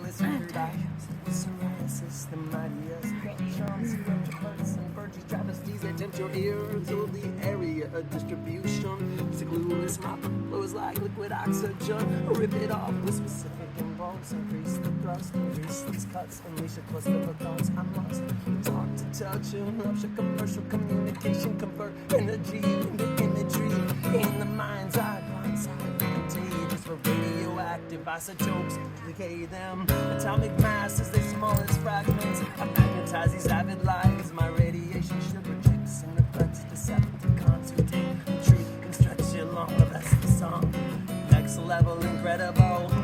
endless psoriasis, the mightiest electrons, electroverts, and virtues, travesties that tempt your ears. Of the area of distribution, it's a glueless mop that flows like liquid oxygen. Rip it off with specific impulse, increase the thrust, increase these cuts, unleash a cluster of thoughts. I must talk to touch and love, commercial communication, convert energy into imagery in the mind's eye. Blindside, contagious for radioactive isotopes, decay them. Atomic mass as they small as fragments. I magnetize these avid lives. My radiation sugar tricks and reflects Decepticons who take the truth can stretch you long. Well, that's the song. Next level, incredible.